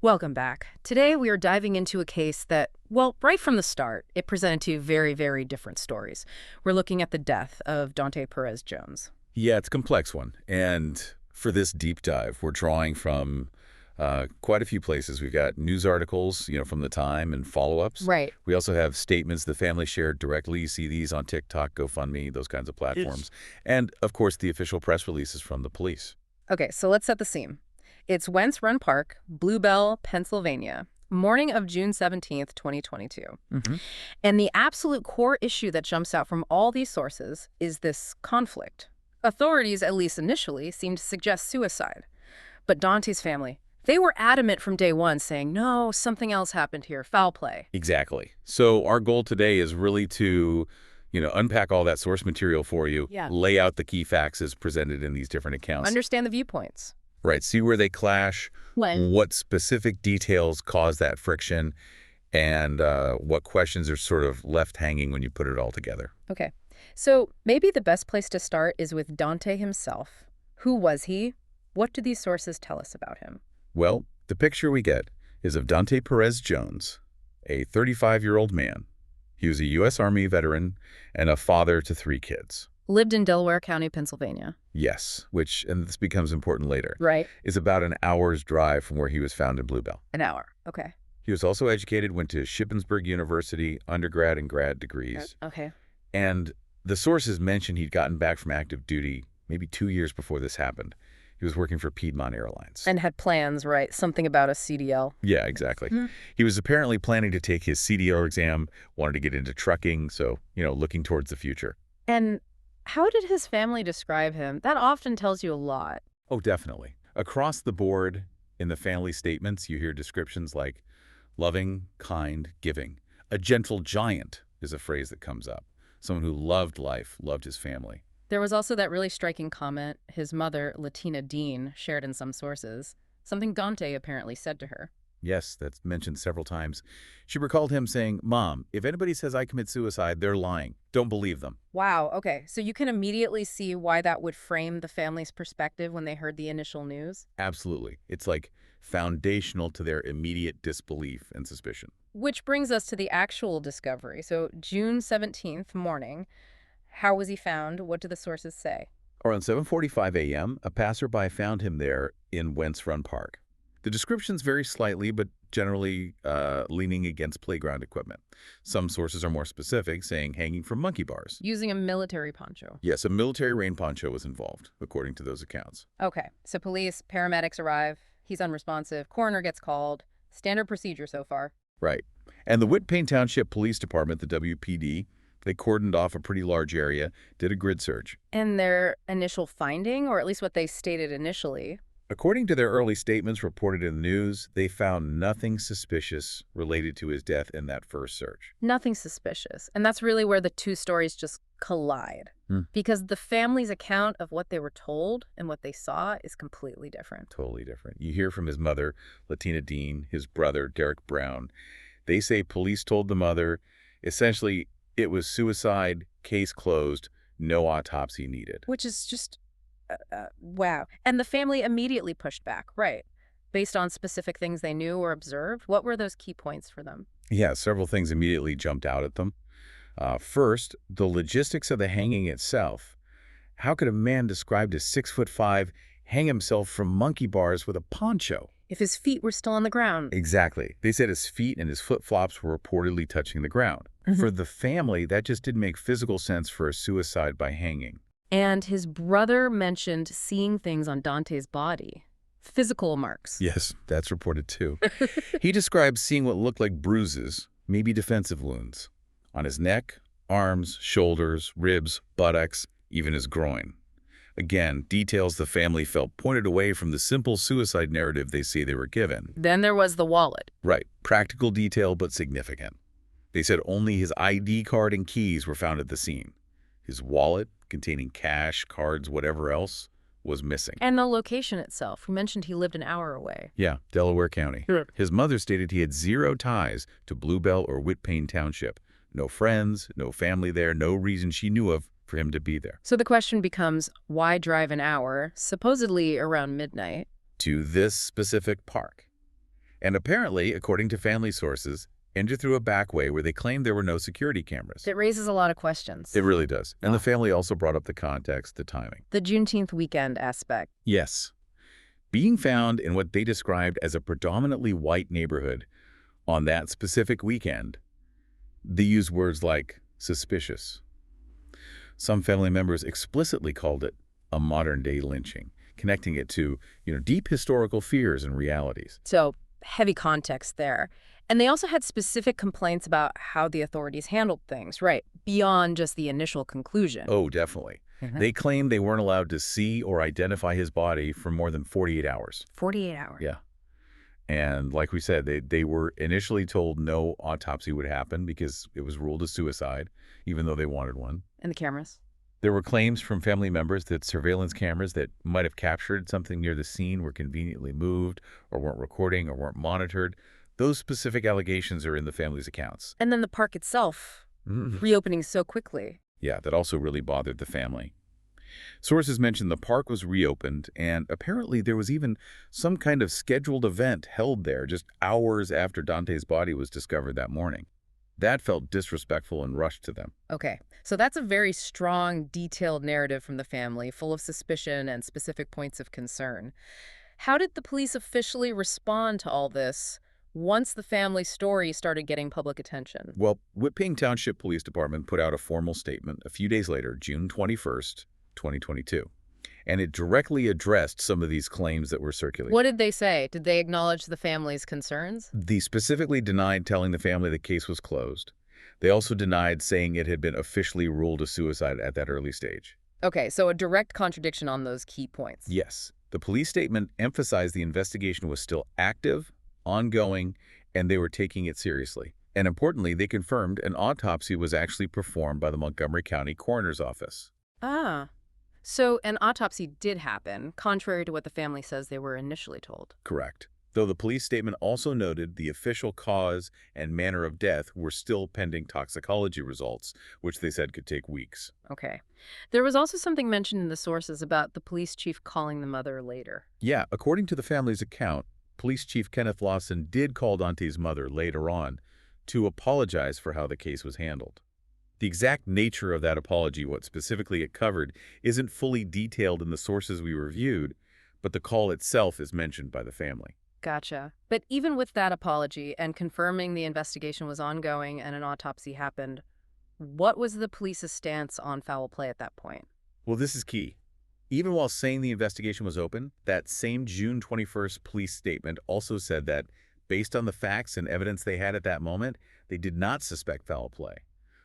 Welcome back. Today we are diving into a case that, well, right from the start, it presented two very, very different stories. We're looking at the death of Donte Perez-Jones. Yeah, it's a complex one. And for this deep dive, we're drawing from quite a few places. We've got news articles, from the time and follow-ups. Right. We also have statements the family shared directly. You see these on TikTok, GoFundMe, those kinds of platforms. And, of course, the official press releases from the police. Okay, so let's set the scene. It's Wentz Run Park, Bluebell, Pennsylvania, morning of June 17th, 2022. And the absolute core issue that jumps out from all these sources is this conflict. Authorities, at least initially, seem to suggest suicide. But Donte's family, they were adamant from day one, saying, no, something else happened here, foul play. Exactly. So our goal today is really to, unpack all that source material for you, lay out the key facts as presented in these different accounts. Understand the viewpoints. Right, see where they clash, what specific details cause that friction, and what questions are sort of left hanging when you put it all together. Okay, so maybe the best place to start is with Donte himself. Who was he? What do these sources tell us about him? Well, the picture we get is of Donte Perez-Jones, a 35-year-old man. He was a U.S. Army veteran and a father to 3 kids. Lived in Delaware County, Pennsylvania. Yes, which, and this becomes important later, Right. is about an hour's drive from where he was found in Bluebell. An hour. Okay. He was also educated, went to Shippensburg University, undergrad and grad degrees. Okay. And the sources mentioned he'd gotten back from active duty maybe 2 years before this happened. He was working for Piedmont Airlines. And had plans, right? Something about a CDL. Yeah, exactly. He was apparently planning to take his CDL exam, wanted to get into trucking, so, looking towards the future. And how did his family describe him? That often tells you a lot. Oh, definitely. Across the board, in the family statements, you hear descriptions like loving, kind, giving. A gentle giant is a phrase that comes up. Someone who loved life, loved his family. There was also that really striking comment his mother, LaTina Dean, shared in some sources. Something Donte apparently said to her. Yes, that's mentioned several times. She recalled him saying, "Mom, if anybody says I commit suicide, they're lying. Don't believe them." Wow, okay. So you can immediately see why that would frame the family's perspective when they heard the initial news? Absolutely. It's like foundational to their immediate disbelief and suspicion. Which brings us to the actual discovery. So June 17th morning, how was he found? What do the sources say? Around 7:45 a.m., a passerby found him there in Wentz Run Park. The descriptions vary slightly, but generally leaning against playground equipment. Some sources are more specific, saying hanging from monkey bars. Using a military poncho. Yes, a military rain poncho was involved, according to those accounts. Okay, so police, paramedics arrive. He's unresponsive. Coroner gets called. Standard procedure so far. Right. And the Whitpain Township Police Department, the WPD, they cordoned off a pretty large area, did a grid search. And their initial finding, or at least what they stated initially. According to their early statements reported in the news, they found nothing suspicious related to his death in that first search. Nothing suspicious. And that's really where the two stories just collide. Because the family's account of what they were told and what they saw is completely different. Totally different. You hear from his mother, LaTina Dean, his brother, Derek Brown. They say police told the mother, essentially, it was suicide, case closed, no autopsy needed. Which is just... wow. And the family immediately pushed back, right? Based on specific things they knew or observed. What were those key points for them? Yeah, several things immediately jumped out at them. First, the logistics of the hanging itself. How could a man described as 6'5" hang himself from monkey bars with a poncho? If his feet were still on the ground. Exactly. They said his feet and his flip-flops were reportedly touching the ground. For the family, that just didn't make physical sense for a suicide by hanging. And his brother mentioned seeing things on Donte's body. Physical marks. Yes, that's reported too. He described seeing what looked like bruises, maybe defensive wounds, on his neck, arms, shoulders, ribs, buttocks, even his groin. Again, details the family felt pointed away from the simple suicide narrative they say they were given. Then there was the wallet. Right. Practical detail, but significant. They said only his ID card and keys were found at the scene. His wallet, containing cash, cards, whatever else, was missing. And the location itself. We mentioned he lived an hour away. Yeah, Delaware County. Sure. His mother stated he had 0 ties to Bluebell or Whitpain Township. No friends, no family there, no reason she knew of for him to be there. So the question becomes, why drive an hour, supposedly around midnight, to this specific park? And apparently, according to family sources, entered through a back way where they claimed there were no security cameras. It raises a lot of questions. It really does. And the family also brought up the context, the timing. The Juneteenth weekend aspect. Yes. Being found in what they described as a predominantly white neighborhood on that specific weekend, they used words like suspicious. Some family members explicitly called it a modern-day lynching, connecting it to, deep historical fears and realities. So, heavy context there. And they also had specific complaints about how the authorities handled things, right, beyond just the initial conclusion. Oh, definitely. They claimed they weren't allowed to see or identify his body for more than 48 hours. 48 hours. Yeah. And like we said, they were initially told no autopsy would happen because it was ruled a suicide, even though they wanted one. And the cameras? There were claims from family members that surveillance cameras that might have captured something near the scene were conveniently moved or weren't recording or weren't monitored. Those specific allegations are in the family's accounts. And then the park itself, reopening so quickly. Yeah, that also really bothered the family. Sources mentioned the park was reopened, and apparently there was even some kind of scheduled event held there just hours after Donté's body was discovered that morning. That felt disrespectful and rushed to them. Okay, so that's a very strong, detailed narrative from the family, full of suspicion and specific points of concern. How did the police officially respond to all this once the family story started getting public attention? Well, Whitpain Township Police Department put out a formal statement a few days later, June 21st, 2022. And it directly addressed some of these claims that were circulating. What did they say? Did they acknowledge the family's concerns? They specifically denied telling the family the case was closed. They also denied saying it had been officially ruled a suicide at that early stage. Okay, so a direct contradiction on those key points. Yes. The police statement emphasized the investigation was still active, ongoing, and they were taking it seriously. And importantly, they confirmed an autopsy was actually performed by the Montgomery County Coroner's Office. Ah. So an autopsy did happen, contrary to what the family says they were initially told. Correct. Though the police statement also noted the official cause and manner of death were still pending toxicology results, which they said could take weeks. Okay. There was also something mentioned in the sources about the police chief calling the mother later. Yeah, according to the family's account, Police Chief Kenneth Lawson did call Donté's mother later on to apologize for how the case was handled. The exact nature of that apology, what specifically it covered, isn't fully detailed in the sources we reviewed, but the call itself is mentioned by the family. Gotcha. But even with that apology and confirming the investigation was ongoing and an autopsy happened, what was the police's stance on foul play at that point? Well, this is key. Even while saying the investigation was open, that same June 21st police statement also said that, based on the facts and evidence they had at that moment, they did not suspect foul play.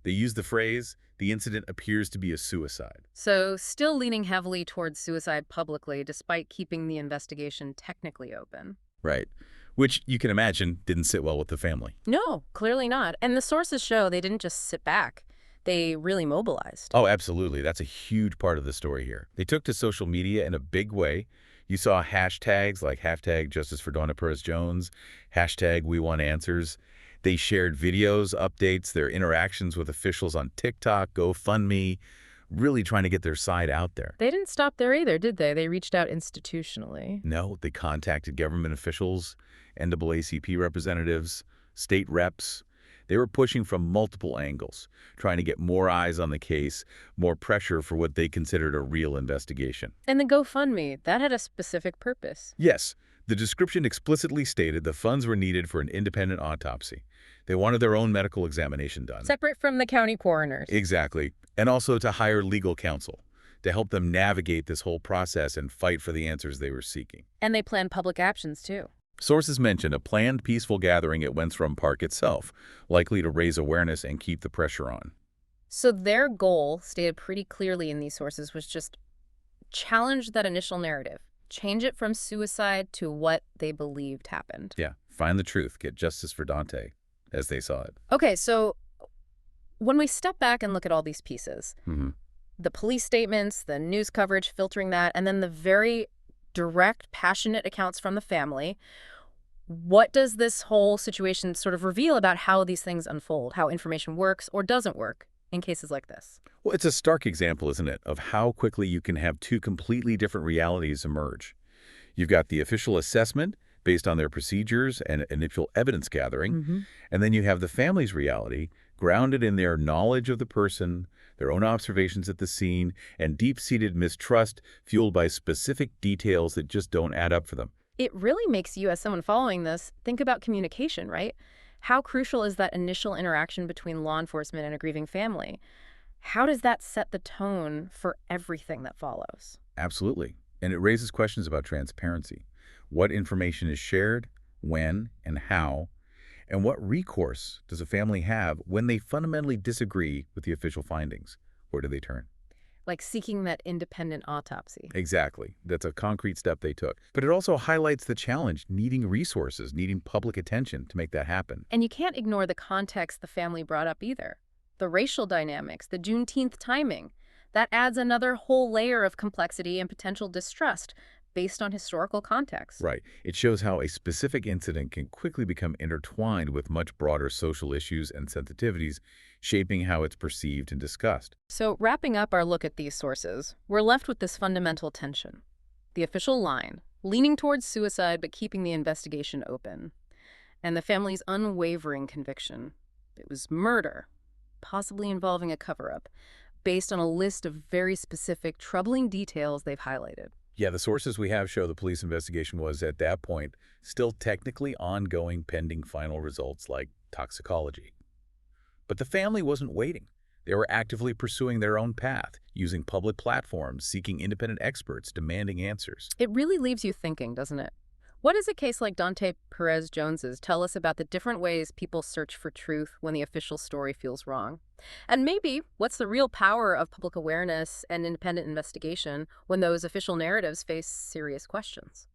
They used the phrase, "The incident appears to be a suicide." So still leaning heavily towards suicide publicly, despite keeping the investigation technically open. Right. Which, you can imagine, didn't sit well with the family. No, clearly not. And the sources show they didn't just sit back. They really mobilized. Oh, absolutely. That's a huge part of the story here. They took to social media in a big way. You saw hashtags like hashtag Justice for Donte Perez-Jones, hashtag We Want Answers. They shared videos, updates, their interactions with officials on TikTok, GoFundMe, really trying to get their side out there. They didn't stop there either, did they? They reached out institutionally. No, they contacted government officials, NAACP representatives, state reps. They were pushing from multiple angles, trying to get more eyes on the case, more pressure for what they considered a real investigation. And the GoFundMe, that had a specific purpose. Yes, the description explicitly stated the funds were needed for an independent autopsy. They wanted their own medical examination done. Separate from the county coroners. Exactly. And also to hire legal counsel to help them navigate this whole process and fight for the answers they were seeking. And they planned public actions, too. Sources mention a planned peaceful gathering at Wentz Run Park itself, likely to raise awareness and keep the pressure on. So their goal, stated pretty clearly in these sources, was just challenge that initial narrative. Change it from suicide to what they believed happened. Yeah, find the truth, get justice for Donté, as they saw it. Okay, so when we step back and look at all these pieces, the police statements, the news coverage filtering that, and then the very direct, passionate accounts from the family, what does this whole situation sort of reveal about how these things unfold, how information works or doesn't work in cases like this? Well, it's a stark example, isn't it, of how quickly you can have two completely different realities emerge. You've got the official assessment based on their procedures and initial evidence gathering. Mm-hmm. And then you have the family's reality, grounded in their knowledge of the person, their own observations at the scene, and deep-seated mistrust fueled by specific details that just don't add up for them. It really makes you, as someone following this, think about communication, right? How crucial is that initial interaction between law enforcement and a grieving family? How does that set the tone for everything that follows? Absolutely. And it raises questions about transparency. What information is shared, when, and how, and what recourse does a family have when they fundamentally disagree with the official findings? Where do they turn? Like seeking that independent autopsy. Exactly. That's a concrete step they took. But it also highlights the challenge, needing resources, needing public attention to make that happen. And you can't ignore the context the family brought up either. The racial dynamics, the Juneteenth timing. That adds another whole layer of complexity and potential distrust based on historical context. Right. It shows how a specific incident can quickly become intertwined with much broader social issues and sensitivities, shaping how it's perceived and discussed. So, wrapping up our look at these sources, we're left with this fundamental tension. The official line, leaning towards suicide but keeping the investigation open. And the family's unwavering conviction. It was murder, possibly involving a cover-up, based on a list of very specific, troubling details they've highlighted. Yeah, the sources we have show the police investigation was, at that point, still technically ongoing pending final results like toxicology. But the family wasn't waiting. They were actively pursuing their own path, using public platforms, seeking independent experts, demanding answers. It really leaves you thinking, doesn't it? What does a case like Donte Perez-Jones's tell us about the different ways people search for truth when the official story feels wrong? And maybe, what's the real power of public awareness and independent investigation when those official narratives face serious questions?